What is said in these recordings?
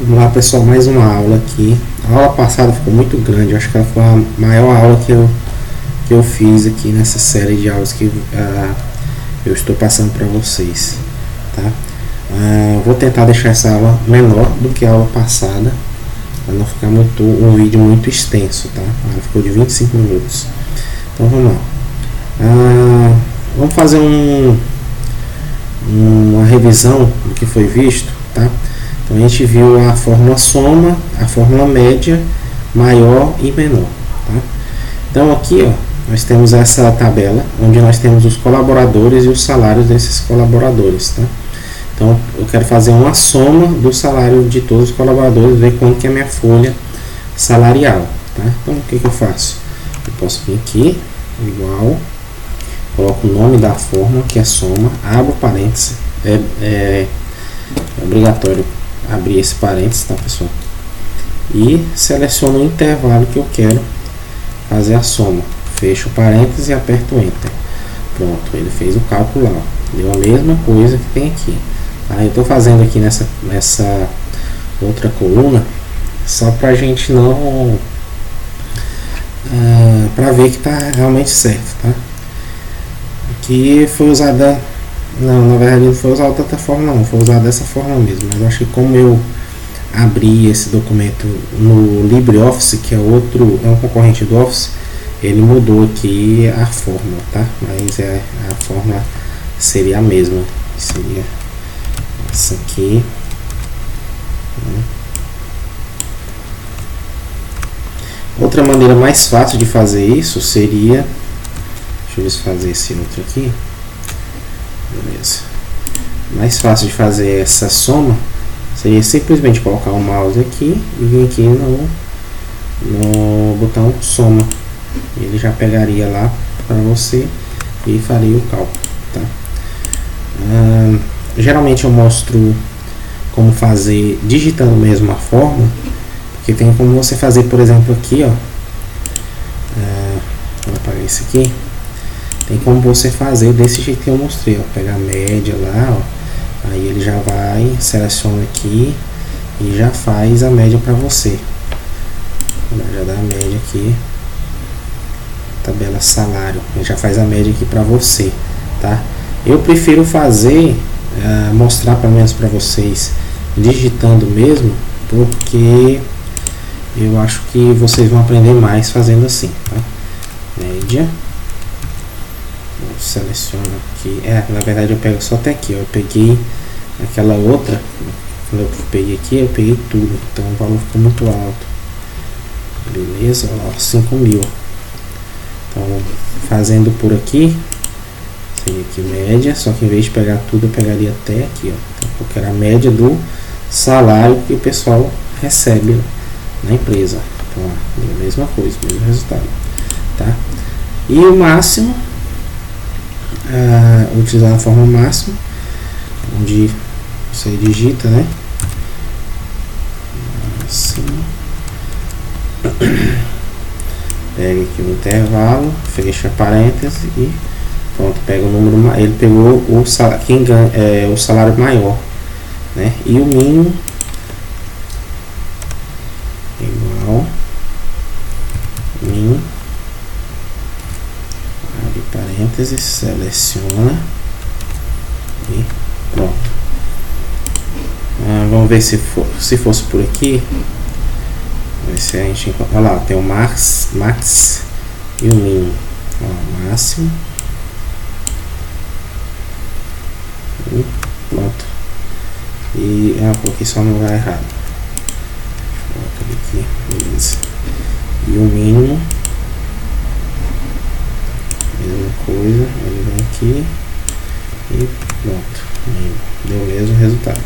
Vamos lá, pessoal, mais uma aula aqui. A aula passada ficou muito grande, acho que ela foi a maior aula que eu fiz aqui nessa série de aulas que eu estou passando para vocês, tá? Vou tentar deixar essa aula menor do que a aula passada, para não ficar um vídeo muito extenso, tá? Ela ficou de 25 minutos. Então vamos lá. Vamos fazer uma revisão do que foi visto, tá? Então a gente viu a fórmula soma, a fórmula média, maior e menor, tá? Então aqui, ó, nós temos essa tabela onde nós temos os colaboradores e os salários desses colaboradores, tá? Então eu quero fazer uma soma do salário de todos os colaboradores, ver quanto que é a minha folha salarial, tá? Então o que eu faço? Eu posso vir aqui, igual, coloco o nome da fórmula, que é soma, abro parênteses, é obrigatório abrir esse parênteses, tá, pessoal? E seleciono o intervalo que eu quero fazer a soma, fecho o parênteses e aperto Enter. Pronto, ele fez o cálculo lá, deu a mesma coisa que tem aqui, tá? Eu estou fazendo aqui nessa outra coluna só para a gente não para ver que está realmente certo, tá? Aqui foi usada, não, na verdade não foi usada dessa forma, não, foi usada dessa forma mesmo, mas eu acho que como eu abri esse documento no LibreOffice, que é um concorrente do Office, ele mudou aqui a fórmula, tá? Mas a fórmula seria a mesma, seria essa aqui, né? Outra maneira mais fácil de fazer isso seria, deixa eu ver se fazer esse outro aqui, beleza. Mais fácil de fazer essa soma seria simplesmente colocar o mouse aqui e vir aqui no botão soma. Ele já pegaria lá para você e faria o cálculo, tá? Geralmente eu mostro como fazer digitando mesmo a fórmula, porque tem como você fazer, por exemplo, aqui, ó, vou apagar isso aqui. Tem como você fazer desse jeito que eu mostrei, ó, pegar a média lá, ó, aí ele já vai, seleciona aqui e já faz a média para você. Já dá a média aqui, tabela salário, ele já faz a média aqui para você, tá? Eu prefiro fazer, mostrar pelo menos para vocês digitando mesmo, porque eu acho que vocês vão aprender mais fazendo assim, tá? Média. Seleciono aqui, na verdade eu pego só até aqui, ó. Eu peguei aquela outra, quando eu peguei aqui, eu peguei tudo, então o valor ficou muito alto, beleza, ó, 5.000. Então fazendo por aqui, seria aqui média, só que em vez de pegar tudo eu pegaria até aqui, ó. Então eu quero a média do salário que o pessoal recebe na empresa, então ó, a mesma coisa, mesmo resultado, tá? E o máximo, utilizar a forma máxima, onde você digita, né? Assim, pega aqui o intervalo, fecha parênteses e pronto, pega o número. Ele pegou o salário, quem ganha o salário maior, né? E o mínimo igual mínimo, abre parênteses, seleciona e pronto. Vamos ver se fosse por aqui, ver se a gente encontra. Olha lá, tem o max e o mínimo. Ó, máximo e pronto. E porque só no lugar errado. Coloca aqui, beleza. E o mínimo, mesma coisa, ele vem aqui e pronto, deu o mesmo resultado,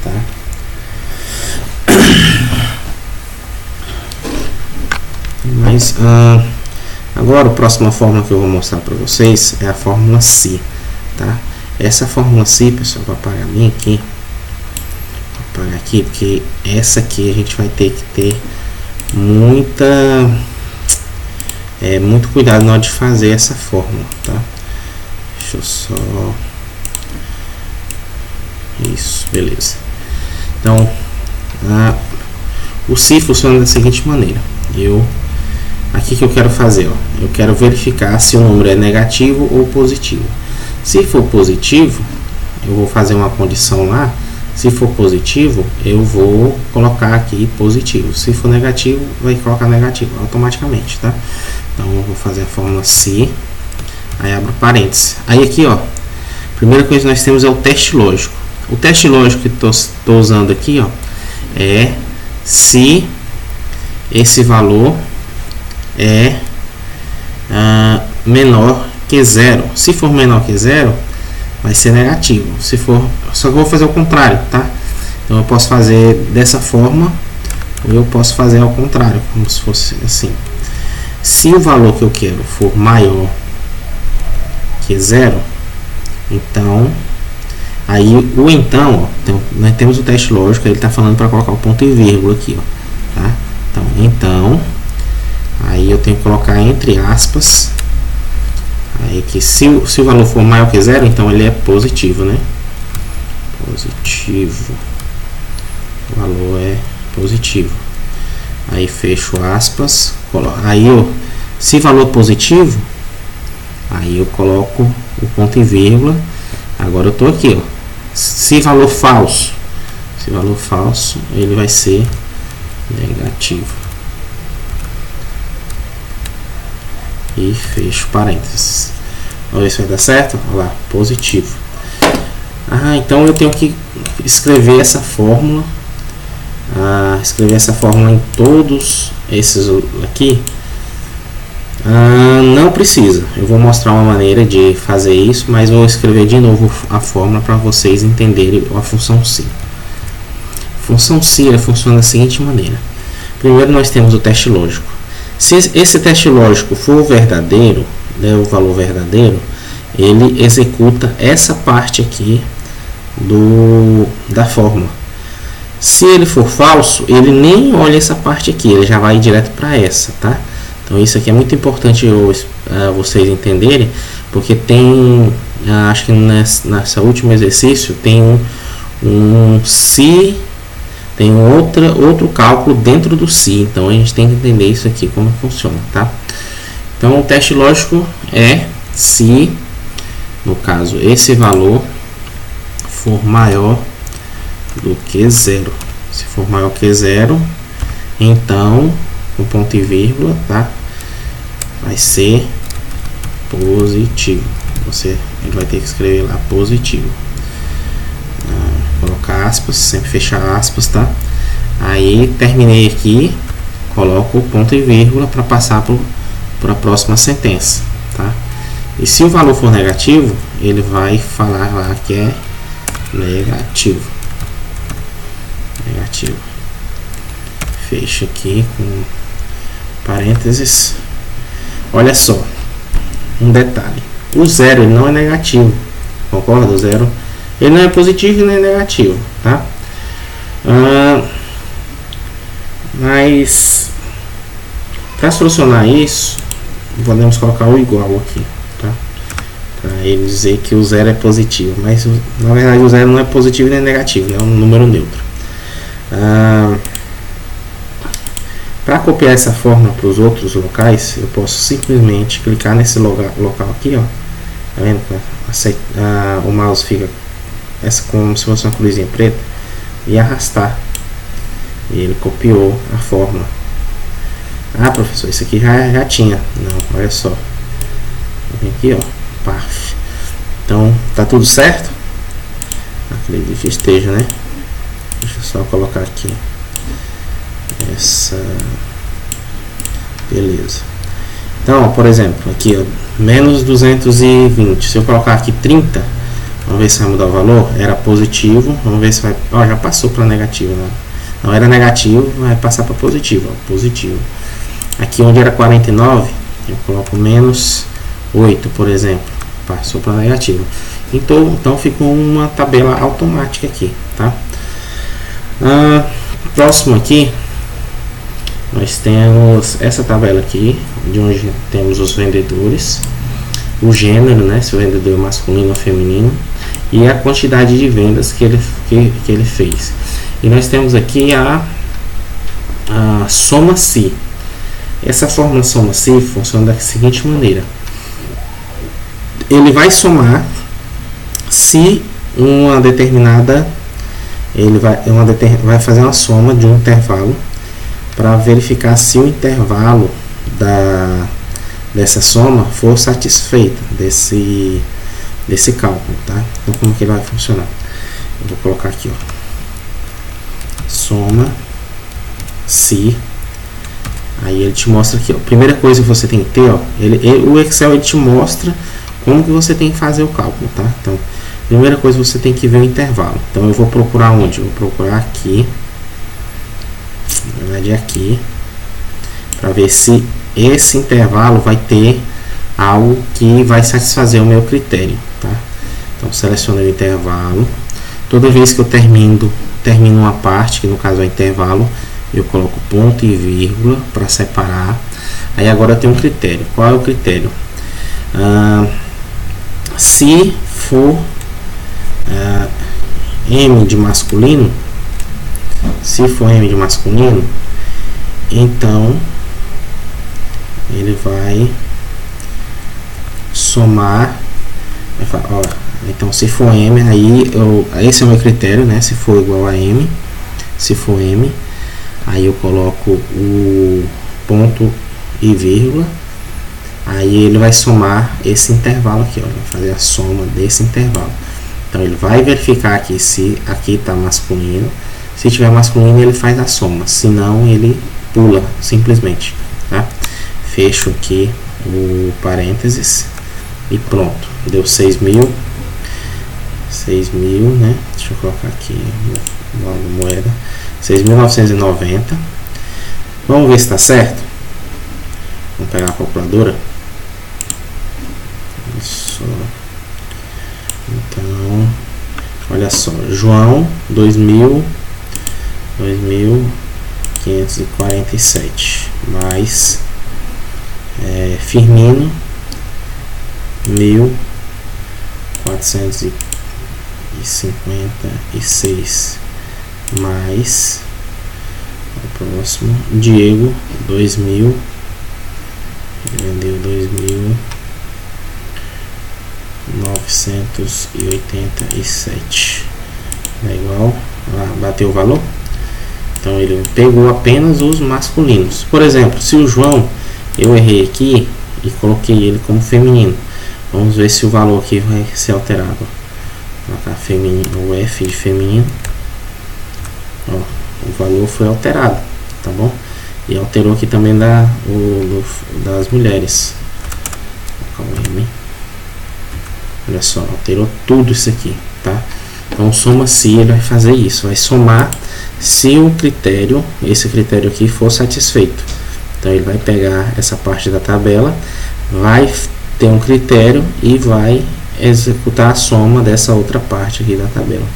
tá? Mas agora a próxima fórmula que eu vou mostrar para vocês é a fórmula Si, tá? Essa fórmula Si, pessoal, vou apagar a minha aqui, vou apagar aqui, porque essa aqui a gente vai ter que ter muito cuidado na hora de fazer essa fórmula, tá? Deixa eu só, isso, beleza. Então o se funciona da seguinte maneira. Aqui que eu quero fazer, ó, eu quero verificar se o número é negativo ou positivo. Se for positivo, eu vou fazer uma condição lá. Se for positivo, eu vou colocar aqui positivo. Se for negativo, vai colocar negativo automaticamente, tá? Então eu vou fazer a fórmula se, aí abro parênteses. Aí aqui, ó, primeira coisa que nós temos é o teste lógico. O teste lógico que estou usando aqui, ó, é se esse valor é menor que zero. Se for menor que zero, vai ser negativo. Se for, só que eu vou fazer o contrário, tá? Então eu posso fazer dessa forma ou eu posso fazer ao contrário, como se fosse assim. Se o valor que eu quero for maior que zero, então aí o então, ó, então nós temos o teste lógico, ele está falando para colocar o ponto e vírgula aqui, ó, tá? Então aí eu tenho que colocar entre aspas. Aí que se o valor for maior que zero, então ele é positivo, né? Positivo. O valor é positivo. Aí fecho aspas. Aí se valor positivo, aí eu coloco o ponto e vírgula. Agora eu tô aqui, ó. Se valor falso, ele vai ser negativo. E fecho parênteses. Vamos ver se vai dar certo. Olha lá, positivo. Então eu tenho que escrever essa fórmula. Escrever essa fórmula em todos esses aqui. Não precisa. Eu vou mostrar uma maneira de fazer isso, mas vou escrever de novo a fórmula para vocês entenderem a função se. A função se funciona da seguinte maneira. Primeiro nós temos o teste lógico. Se esse teste lógico for verdadeiro, né, o valor verdadeiro, ele executa essa parte aqui da fórmula. Se ele for falso, ele nem olha essa parte aqui, ele já vai direto para essa, tá? Então isso aqui é muito importante vocês entenderem, porque tem, acho que nessa último exercício tem se tem outro cálculo dentro do se, então a gente tem que entender isso aqui, como funciona, tá? Então o teste lógico é se, no caso, esse valor for maior do que zero. Se for maior que zero, então, com ponto e vírgula, tá? Vai ser positivo. Ele vai ter que escrever lá positivo. Colocar aspas, sempre fechar aspas, tá? Aí terminei aqui, coloco o ponto e vírgula para passar para a próxima sentença, tá? E se o valor for negativo, ele vai falar lá que é negativo. Fecha aqui com parênteses. Olha só, um detalhe: o zero ele não é negativo, concorda? O zero ele não é positivo nem negativo, tá? Mas para solucionar isso, podemos colocar o igual aqui, tá? Para ele dizer que o zero é positivo, mas na verdade o zero não é positivo nem negativo, é um número neutro. Para copiar essa fórmula para os outros locais, eu posso simplesmente clicar nesse local aqui, ó. Tá vendo? O mouse fica como se fosse uma cruzinha preta e arrastar. E ele copiou a fórmula. Professor, isso aqui já tinha. Não, olha só. Vem aqui, ó. Paf. Então, tá tudo certo? Acredito que esteja, né? Deixa eu só colocar aqui. Beleza. Então, ó, por exemplo, aqui, ó, menos 220. Se eu colocar aqui 30, vamos ver se vai mudar o valor. Era positivo, vamos ver se vai. Ó, já passou para negativo, né? Não era negativo, vai passar para positivo, ó, positivo. Aqui onde era 49, eu coloco menos 8, por exemplo, passou para negativo. Então ficou uma tabela automática aqui, tá? Próximo aqui, nós temos essa tabela aqui, de onde temos os vendedores, o gênero, né, se o vendedor é masculino ou feminino, e a quantidade de vendas que ele fez. E nós temos aqui a soma-se. Essa fórmula soma-se funciona da seguinte maneira: ele vai somar se uma determinada, vai fazer uma soma de um intervalo para verificar se o intervalo dessa soma for satisfeita desse cálculo, tá? Então, como que ele vai funcionar? Eu vou colocar aqui, ó, soma se. Aí ele te mostra aqui, ó. Primeira coisa que você tem que ter, ó, o Excel ele te mostra como que você tem que fazer o cálculo, tá? Então, primeira coisa, você tem que ver o intervalo. Então, eu vou procurar onde? Eu vou procurar aqui, na verdade aqui, para ver se esse intervalo vai ter algo que vai satisfazer o meu critério, tá? Então, selecionei o intervalo. Toda vez que eu termino uma parte, que no caso é o intervalo, eu coloco ponto e vírgula para separar. Aí agora eu tenho um critério. Qual é o critério? Se for M de masculino, então ele vai somar. Ó, então, se for M, aí esse é o meu critério, né? Se for igual a M, se for M, aí eu coloco o ponto e vírgula. Aí ele vai somar esse intervalo aqui, ó, vai fazer a soma desse intervalo. Então ele vai verificar aqui se aqui está masculino. Se tiver masculino, ele faz a soma. Se não, ele pula simplesmente, tá? Fecho aqui o parênteses e pronto. Deu 6.000, né? Deixa eu colocar aqui uma moeda. 6.990. Vamos ver se está certo. Vamos pegar a calculadora. Isso. Então, olha só, João 2.547 mais Firmino 1.456 mais o próximo Diego 2.000, vendeu 2.987, é igual, bateu o valor. Então ele pegou apenas os masculinos. Por exemplo, se o João, eu errei aqui e coloquei ele como feminino, vamos ver se o valor aqui vai ser alterado. Vou colocar feminino, o F de feminino, ó, o valor foi alterado, tá bom? E alterou aqui também das mulheres. Vou colocar o M. Olha só, alterou tudo isso aqui, tá? Então, soma-se, ele vai fazer isso, vai somar se o critério, esse critério aqui, for satisfeito. Então, ele vai pegar essa parte da tabela, vai ter um critério e vai executar a soma dessa outra parte aqui da tabela.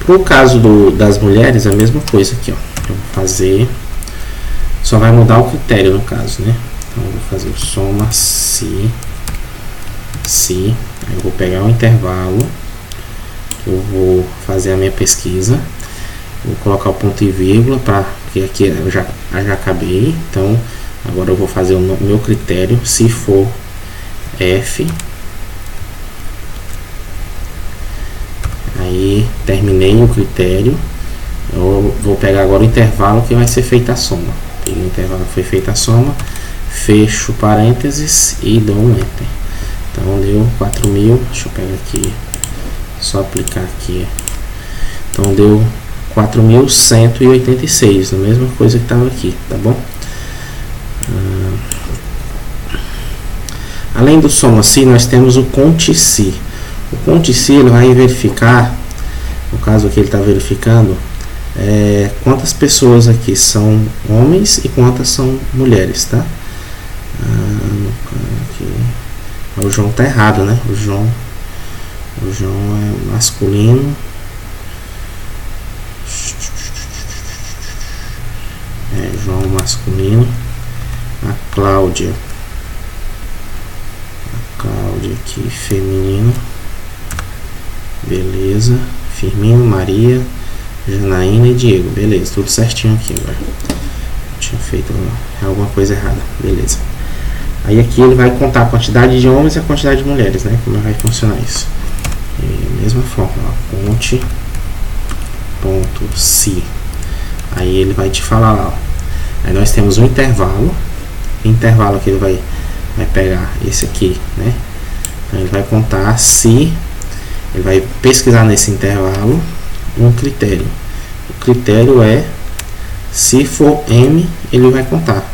Pro caso das mulheres, a mesma coisa aqui, ó. Eu vou fazer, só vai mudar o critério no caso, né? Então, eu vou fazer o soma-se, aí eu vou pegar um intervalo, eu vou fazer a minha pesquisa, vou colocar o ponto e vírgula, porque aqui eu já acabei. Então agora eu vou fazer o meu critério, se for F, aí terminei o critério, eu vou pegar agora o intervalo que vai ser feita a soma. Peguei o intervalo que foi feita a soma, fecho parênteses e dou um enter. Então deu 4.000, deixa eu pegar aqui, só aplicar aqui. Então deu 4.186, a mesma coisa que estava aqui, tá bom? Além do soma-se, nós temos o conte-se. O conte-se ele vai verificar, no caso aqui ele está verificando, quantas pessoas aqui são homens e quantas são mulheres, tá? O João tá errado, né? O João é masculino. João masculino. A Cláudia aqui feminino. Beleza. Firmino, Maria, Janaína e Diego. Beleza, tudo certinho aqui agora. Tinha feito alguma coisa errada. Beleza. Aí aqui ele vai contar a quantidade de homens e a quantidade de mulheres, né? Como vai funcionar isso? E mesma forma, ó, conte ponto se. Aí ele vai te falar lá, ó. Aí nós temos um intervalo. O intervalo aqui ele vai pegar esse aqui, né? Então ele vai contar se, ele vai pesquisar nesse intervalo um critério. O critério é, se for M, ele vai contar.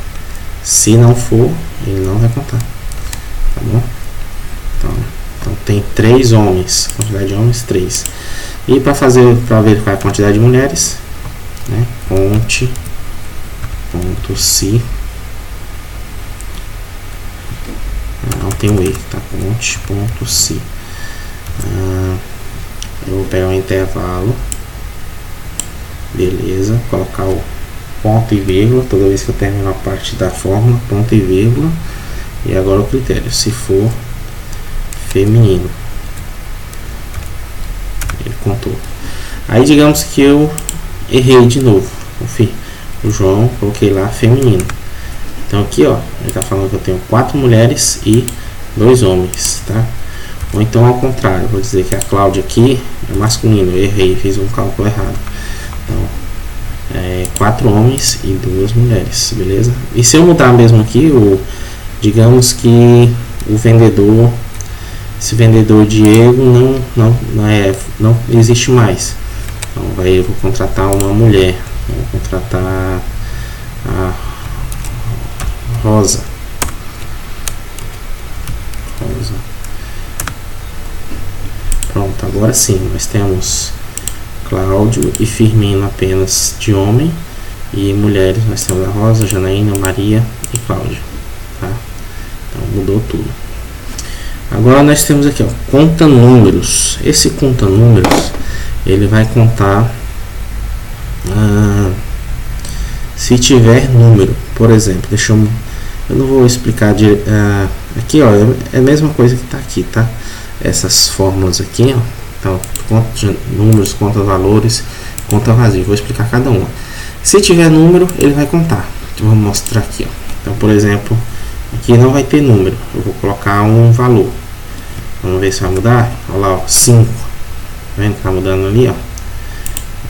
Se não for, ele não vai contar. Tá bom? Então tem 3 homens, quantidade de homens 3. E para verificar a quantidade de mulheres, né? Conte ponto se. Não tem um erro, tá? Conte ponto se. Eu vou pegar um intervalo. Beleza, colocar o ponto e vírgula toda vez que eu termino a parte da fórmula, ponto e vírgula. E agora o critério, se for feminino. Ele contou. Aí digamos que eu errei de novo. O João, coloquei lá feminino. Então aqui, ó, ele está falando que eu tenho 4 mulheres e 2 homens, tá? Ou então ao contrário, vou dizer que a Cláudia aqui é masculino, eu errei, fiz um cálculo errado. Então, 4 homens e 2 mulheres, beleza? E se eu mudar mesmo aqui, digamos que o vendedor, esse vendedor Diego não existe mais. Então eu vou contratar uma mulher, vou contratar a Rosa. Pronto, agora sim, nós temos Cláudio e Firmino apenas de homem, e mulheres nós temos a Rosa, Janaína, Maria e Cláudia, tá? Então mudou tudo. Agora nós temos aqui, ó, conta números. Esse conta números, ele vai contar se tiver número. Por exemplo, eu não vou explicar aqui, ó, é a mesma coisa que está aqui, tá? Essas fórmulas aqui, ó. Então, conta números, conta valores, conta vazio. Vou explicar cada uma. Se tiver número, ele vai contar. Então, vou mostrar aqui, ó. Então, por exemplo, aqui não vai ter número. Eu vou colocar um valor. Vamos ver se vai mudar. Olha lá, ó, 5. Tá vendo que tá mudando ali, ó?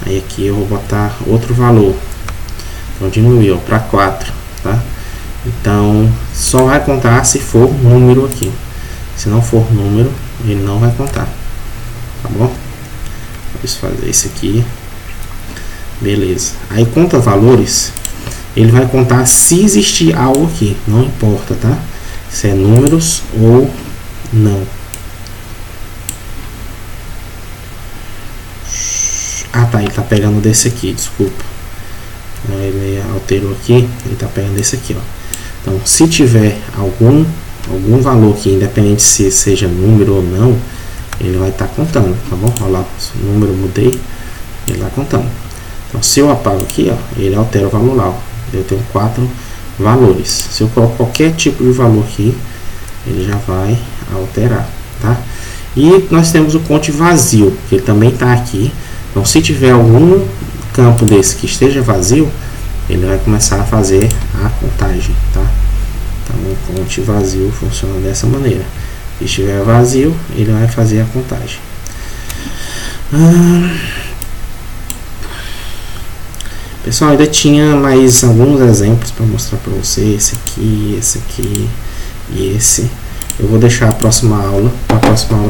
Aí aqui eu vou botar outro valor. Então, diminuiu para 4, tá? Então, só vai contar se for número aqui. Se não for número, ele não vai contar. Tá bom? Vamos fazer isso aqui. Beleza. Aí, conta valores, ele vai contar se existir algo aqui. Não importa, tá? Se é números ou não. Ah, tá. Ele tá pegando desse aqui, desculpa. Ele alterou aqui. Ele tá pegando desse aqui, ó. Então, se tiver algum valor aqui, independente se seja número ou não, ele vai estar contando, tá bom? Olha lá, se o número mudei, ele vai contando. Então, se eu apago aqui, ó, ele altera o valor lá, ó. Eu tenho 4 valores. Se eu coloco qualquer tipo de valor aqui, ele já vai alterar, tá? E nós temos o conte vazio, que ele também está aqui. Então, se tiver algum campo desse que esteja vazio, ele vai começar a fazer a contagem, tá? Então, o conte vazio funciona dessa maneira. Se estiver vazio, ele vai fazer a contagem. Pessoal, ainda tinha mais alguns exemplos para mostrar para você. Esse aqui e esse. Eu vou deixar a próxima aula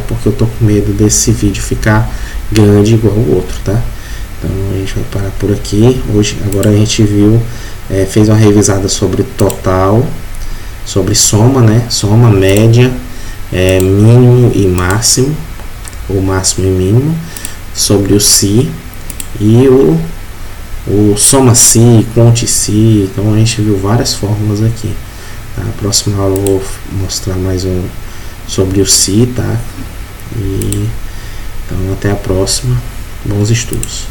porque eu tô com medo desse vídeo ficar grande igual o outro, tá? Então a gente vai parar por aqui. Agora a gente viu, fez uma revisada sobre total, sobre soma, né? Soma, média, mínimo e máximo, ou máximo e mínimo, sobre o se e o soma-se, conte-se. Então a gente viu várias fórmulas aqui. Tá? Na próxima aula eu vou mostrar mais sobre o se, tá? Então até a próxima. Bons estudos.